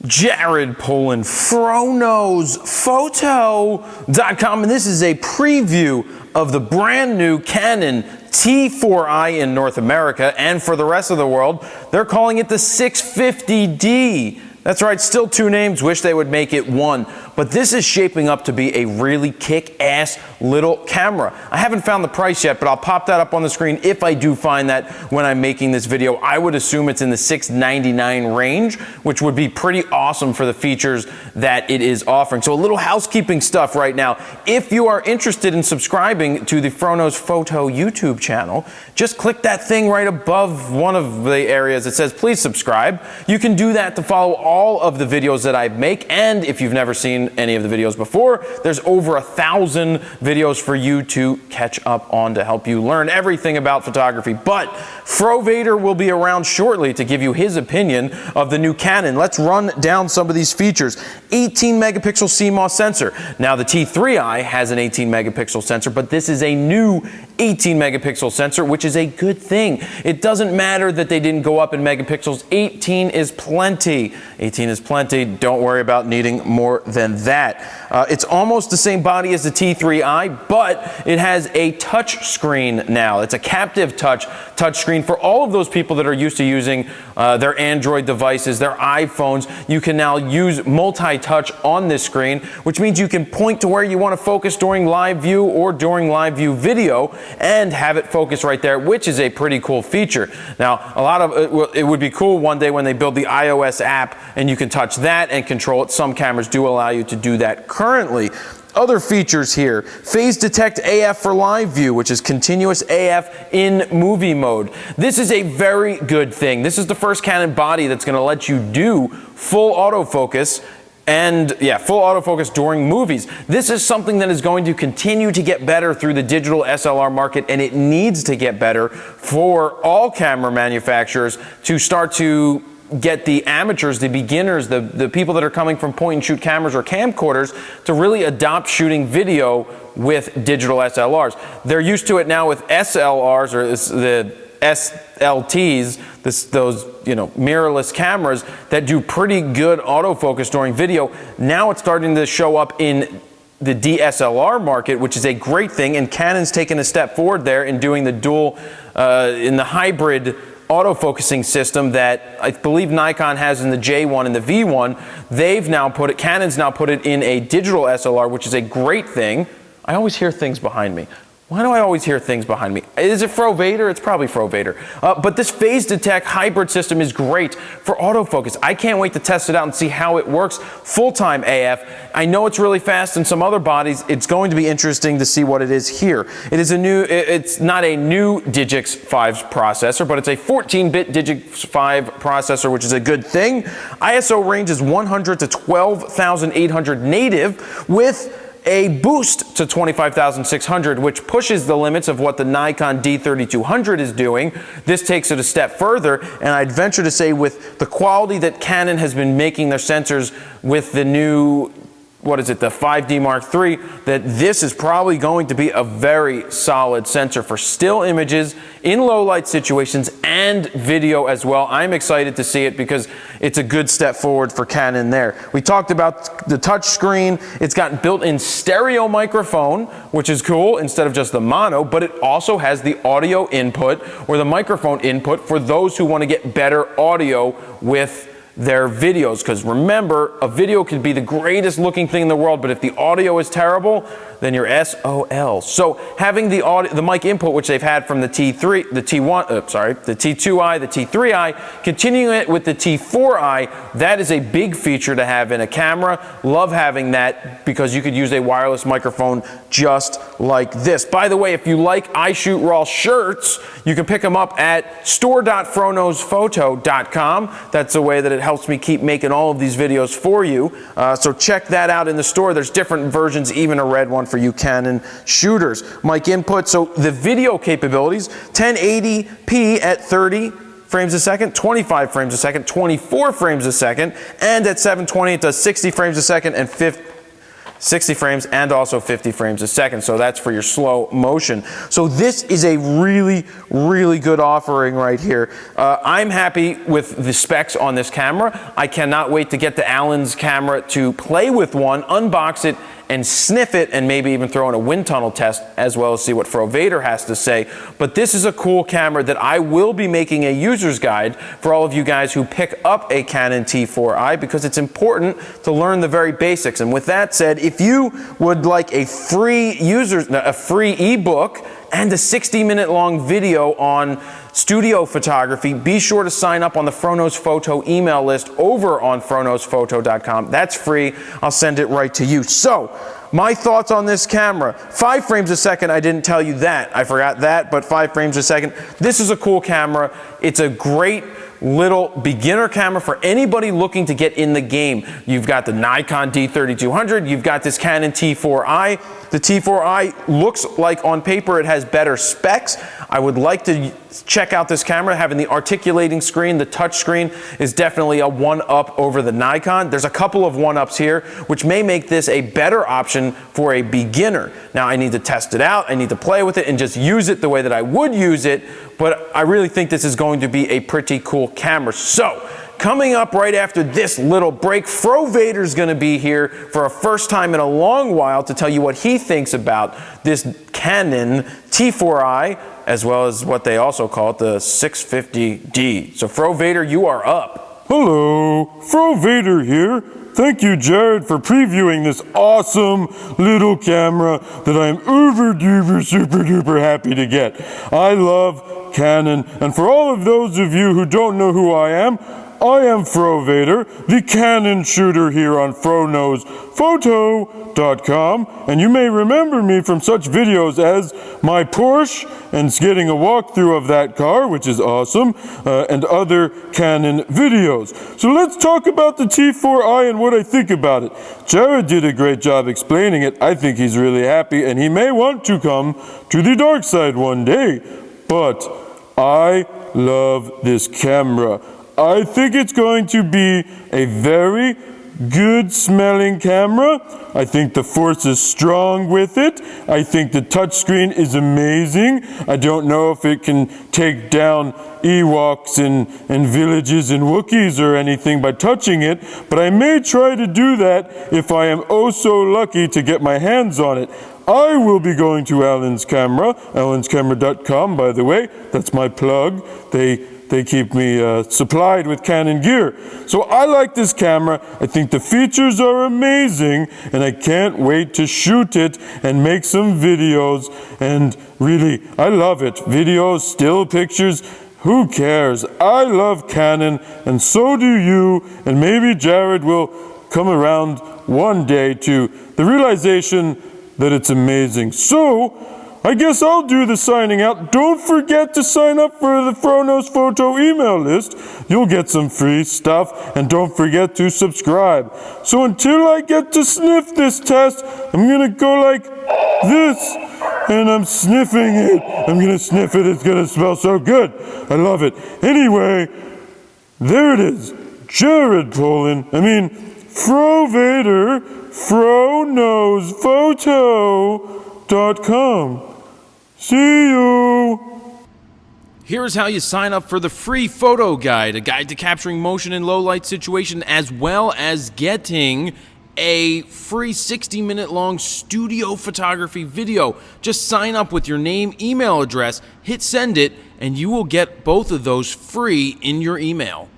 Jared Polin, FroKnowsPhoto.com, and this is a preview of the brand new Canon T4i in North America, and for the rest of the world, they're calling it the 650D. That's right, still two names, wish they would make it one. But this is shaping up to be a really kick-ass little camera. I haven't found the price yet, but I'll pop that up on the screen if I do find that when I'm making this video. I would assume it's in the $699 range, which would be pretty awesome for the features that it is offering. So a little housekeeping stuff right now. If you are interested in subscribing to the FroKnows Photo YouTube channel, just click that thing right above one of the areas that says please subscribe. You can do that to follow all of the videos that I make, and if you've never seen any of the videos before, there's over 1,000 videos for you to catch up on to help you learn everything about photography. But FroVader will be around shortly to give you his opinion of the new Canon. Let's run down some of these features. 18 megapixel CMOS sensor. Now the T3i has an 18 megapixel sensor, but this is a new 18 megapixel sensor, which is a good thing. It doesn't matter that they didn't go up in megapixels. 18 is plenty. 18 is plenty. Don't worry about needing more than that. It's almost the same body as the T3i, but it has a touch screen now. It's a captive touch screen for all of those people that are used to using their Android devices, their iPhones. You can now use multi-touch on this screen, which means you can point to where you want to focus during live view or during live view video and have it focus right there, which is a pretty cool feature. Now, it would be cool one day when they build the iOS app and you can touch that and control it. Some cameras do allow you to do that currently. Other features here, phase detect AF for live view, which is continuous AF in movie mode. This is a very good thing. This is the first Canon body that's going to let you do full autofocus and full autofocus during movies. This is something that is going to continue to get better through the digital SLR market, and it needs to get better for all camera manufacturers to start to get the amateurs, the beginners, the people that are coming from point and shoot cameras or camcorders to really adopt shooting video with digital SLRs. They're used to it now with SLRs, or the SLTs, those mirrorless cameras that do pretty good autofocus during video. Now it's starting to show up in the DSLR market, which is a great thing, and Canon's taken a step forward there in doing the dual, in the hybrid autofocusing system that I believe Nikon has in the J1 and the V1. Canon's now put it in a digital SLR, which is a great thing. I always hear things behind me. Why do I always hear things behind me? Is it FroVader? It's probably FroVader. But this phase detect hybrid system is great for autofocus. I can't wait to test it out and see how it works. Full-time AF. I know it's really fast in some other bodies. It's going to be interesting to see what it is here. It's not a new Digix 5 processor, but it's a 14-bit Digix 5 processor, which is a good thing. ISO range is 100 to 12,800 native with a boost to 25,600, which pushes the limits of what the Nikon D3200 is doing. This takes it a step further, and I'd venture to say with the quality that Canon has been making their sensors with the new, the 5D Mark III, that this is probably going to be a very solid sensor for still images in low light situations and video as well. I'm excited to see it because it's a good step forward for Canon there. We talked about the touch screen. It's got built-in stereo microphone, which is cool, instead of just the mono, but it also has the audio input or the microphone input for those who want to get better audio with their videos, because remember, a video could be the greatest looking thing in the world, but if the audio is terrible, then you're SOL. So having the mic input, which they've had from the T2i, the T3i, continuing it with the T4i, that is a big feature to have in a camera. Love having that because you could use a wireless microphone just like this. By the way, if you like I Shoot Raw shirts, you can pick them up at store.froknowsphoto.com. That's the way that it helps me keep making all of these videos for you. So check that out in the store. There's different versions, even a red one for you Canon shooters. Mic input, so the video capabilities, 1080p at 30 frames a second, 25 frames a second, 24 frames a second, and at 720 it does 60 frames a second and 60 frames and also 50 frames a second, so that's for your slow motion. So this is a really, really good offering right here. I'm happy with the specs on this camera. I cannot wait to get to Alan's camera to play with one, unbox it, and sniff it, and maybe even throw in a wind tunnel test, as well as see what FroVader has to say. But this is a cool camera that I will be making a user's guide for all of you guys who pick up a Canon T4i, because it's important to learn the very basics. And with that said, if you would like a free ebook and a 60-minute long video on studio photography, be sure to sign up on the Fronos Photo email list over on fronosphoto.com. That's free. I'll send it right to you. So, my thoughts on this camera. 5 frames a second, I didn't tell you that. I forgot that, but 5 frames a second. This is a cool camera. It's a great little beginner camera for anybody looking to get in the game. You've got the Nikon D3200, you've got this Canon T4i. The T4i looks like on paper it has better specs. I would like to check out this camera. Having the articulating screen, the touch screen, is definitely a one-up over the Nikon. There's a couple of one-ups here, which may make this a better option for a beginner. Now I need to test it out, I need to play with it and just use it the way that I would use it, but I really think this is going to be a pretty cool camera. So, coming up right after this little break, FroVader is going to be here for a first time in a long while to tell you what he thinks about this Canon T4i, as well as what they also call it, the 650D. So FroVader, you are up. Hello, FroVader here. Thank you, Jared, for previewing this awesome little camera that I'm uber-duper, super-duper happy to get. I love Canon, and for all of those of you who don't know who I am FroVader, the Canon shooter here on FroNosPhoto.com, and you may remember me from such videos as my Porsche and getting a walkthrough of that car, which is awesome, and other Canon videos. So let's talk about the T4i and what I think about it. Jared did a great job explaining it. I think he's really happy, and he may want to come to the dark side one day, but I love this camera. I think it's going to be a very good smelling camera. I think the force is strong with it. I think the touchscreen is amazing. I don't know if it can take down Ewoks and villages and Wookiees or anything by touching it, but I may try to do that if I am oh so lucky to get my hands on it. I will be going to Alan's Camera, alanscamera.com, by the way. That's my plug. They keep me supplied with Canon gear. So I like this camera. I think the features are amazing, and I can't wait to shoot it and make some videos. And really, I love it. Videos, still pictures, who cares? I love Canon, and so do you. And maybe Jared will come around one day to the realization that it's amazing. So, I guess I'll do the signing out. Don't forget to sign up for the Fronos Photo email list. You'll get some free stuff, and don't forget to subscribe. So until I get to sniff this test, I'm gonna go like this, and I'm sniffing it. I'm gonna sniff it. It's gonna smell so good. I love it. Anyway, there it is. Jared Polin. FroVader, FroNosPhoto.com. See you! Here's how you sign up for the free photo guide, a guide to capturing motion in low light situation, as well as getting a free 60-minute long studio photography video. Just sign up with your name, email address, hit send it, and you will get both of those free in your email.